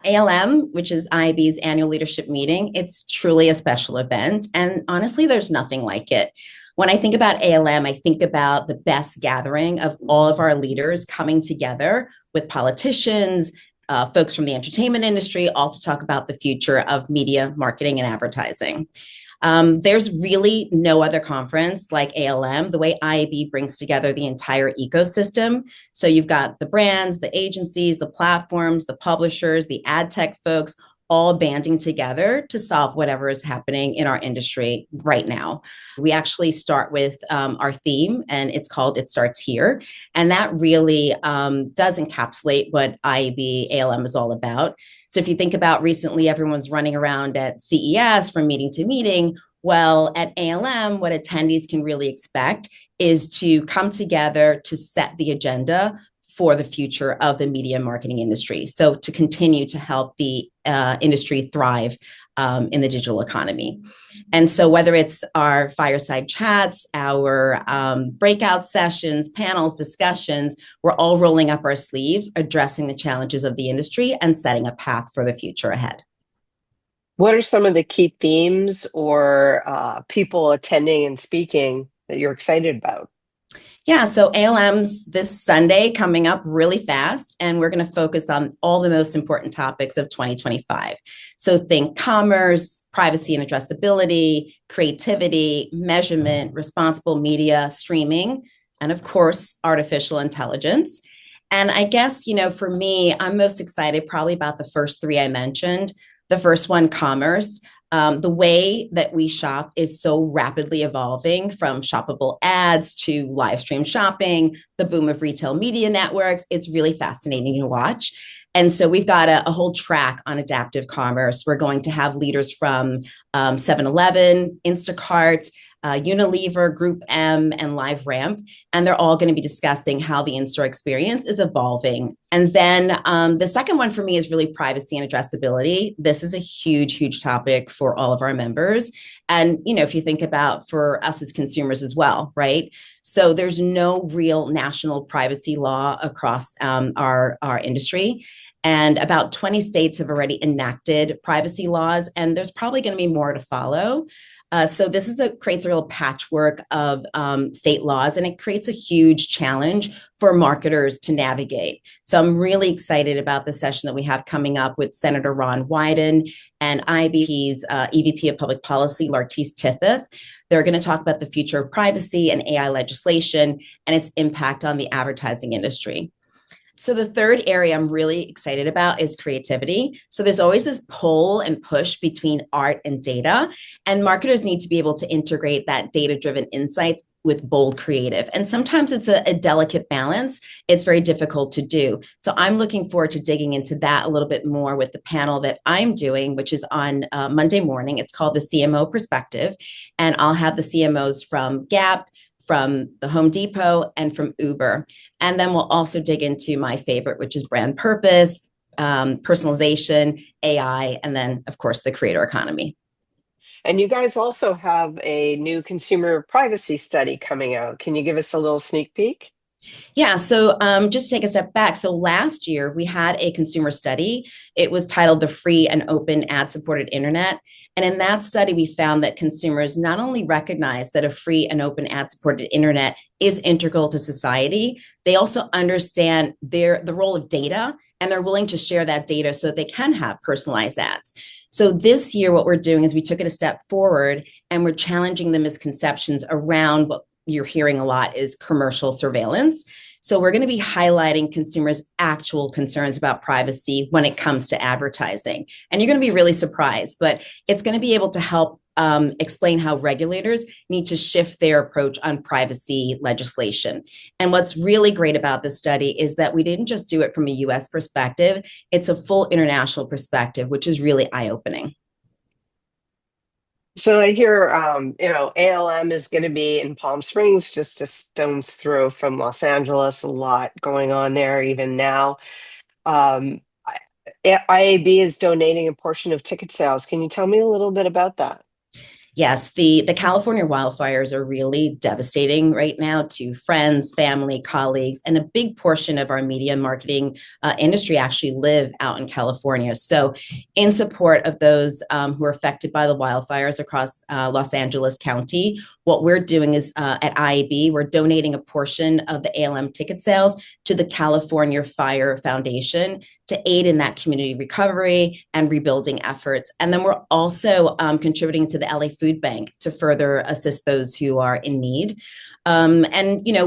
ALM, which is IAB's Annual Leadership Meeting, it's truly a special event. And honestly, there's nothing like it. When I think about ALM, I think about the best gathering of all of our leaders coming together with politicians, folks from the entertainment industry, all to talk about the future of media, marketing, and advertising. There's really no other conference like ALM, the way IAB brings together the entire ecosystem. So you've got the brands, the agencies, the platforms, the publishers, the ad tech folks, all banding together to solve whatever is happening in our industry right now. We actually start with our theme, and it's called It Starts Here. And that really does encapsulate what IAB ALM is all about. So if you think about recently, everyone's running around at CES from meeting to meeting. Well, at ALM, what attendees can really expect is to come together to set the agenda for the future of the media marketing industry. So to continue to help the industry thrive in the digital economy. And so whether it's our fireside chats, our breakout sessions, panels, discussions, we're all rolling up our sleeves, addressing the challenges of the industry and setting a path for the future ahead. What are some of the key themes or people attending and speaking that you're excited about? Yeah, so ALM's this Sunday coming up really fast, and we're going to focus on all the most important topics of 2025. So think commerce, privacy and addressability, creativity, measurement, responsible media, streaming, and of course, artificial intelligence. And I guess, for me, I'm most excited probably about the first three I mentioned. The first one, commerce. The way that we shop is so rapidly evolving, from shoppable ads to live stream shopping, the boom of retail media networks. It's really fascinating to watch. And so we've got a whole track on adaptive commerce. We're going to have leaders from 7-Eleven, Instacart, Unilever, Group M, and LiveRamp, and they're all going to be discussing how the in-store experience is evolving. And then the second one for me is really privacy and addressability. This is a huge, huge topic for all of our members. And, if you think about for us as consumers as well, right? So there's no real national privacy law across our industry. And about 20 states have already enacted privacy laws, and there's probably going to be more to follow. So this creates a real patchwork of state laws, and it creates a huge challenge for marketers to navigate. So I'm really excited about the session that we have coming up with Senator Ron Wyden and IAB's EVP of Public Policy, Lartice Tiffith. They're going to talk about the future of privacy and AI legislation and its impact on the advertising industry. So the third area I'm really excited about is creativity. So there's always this pull and push between art and data, and marketers need to be able to integrate that data-driven insights with bold creative. And sometimes it's a delicate balance. It's very difficult to do. So I'm looking forward to digging into that a little bit more with the panel that I'm doing, which is on Monday morning. It's called the CMO Perspective. And I'll have the CMOs from Gap, from the Home Depot, and from Uber. And then we'll also dig into my favorite, which is brand purpose, personalization, AI, and then, of course, the creator economy. And you guys also have a new consumer privacy study coming out. Can you give us a little sneak peek? Yeah, so just to take a step back. So last year we had a consumer study. It was titled The Free and Open Ad-Supported Internet. And in that study, we found that consumers not only recognize that a free and open ad-supported internet is integral to society, they also understand the role of data, and they're willing to share that data so that they can have personalized ads. So this year, what we're doing is we took it a step forward, and we're challenging the misconceptions around what you're hearing a lot is commercial surveillance. So we're going to be highlighting consumers' actual concerns about privacy when it comes to advertising. And you're going to be really surprised, but it's going to be able to help explain how regulators need to shift their approach on privacy legislation. And what's really great about this study is that we didn't just do it from a US perspective, it's a full international perspective, which is really eye-opening. So I hear, ALM is going to be in Palm Springs, just a stone's throw from Los Angeles. A lot going on there even now. IAB is donating a portion of ticket sales. Can you tell me a little bit about that? Yes, the California wildfires are really devastating right now to friends, family, colleagues, and a big portion of our media and marketing industry actually live out in California. So, in support of those who are affected by the wildfires across Los Angeles County, what we're doing is at IAB, we're donating a portion of the ALM ticket sales to the California Fire Foundation to aid in that community recovery and rebuilding efforts. And then we're also contributing to the LA Food Bank to further assist those who are in need. And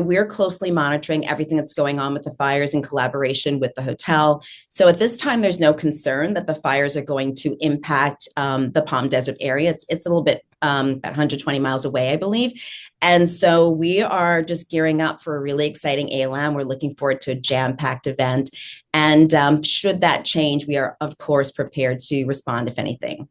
we're closely monitoring everything that's going on with the fires in collaboration with the hotel. So at this time, there's no concern that the fires are going to impact the Palm Desert area. It's a little bit about 120 miles away, I believe. And so we are just gearing up for a really exciting ALM. We're looking forward to a jam-packed event. And should that change, we are, of course, prepared to respond if anything.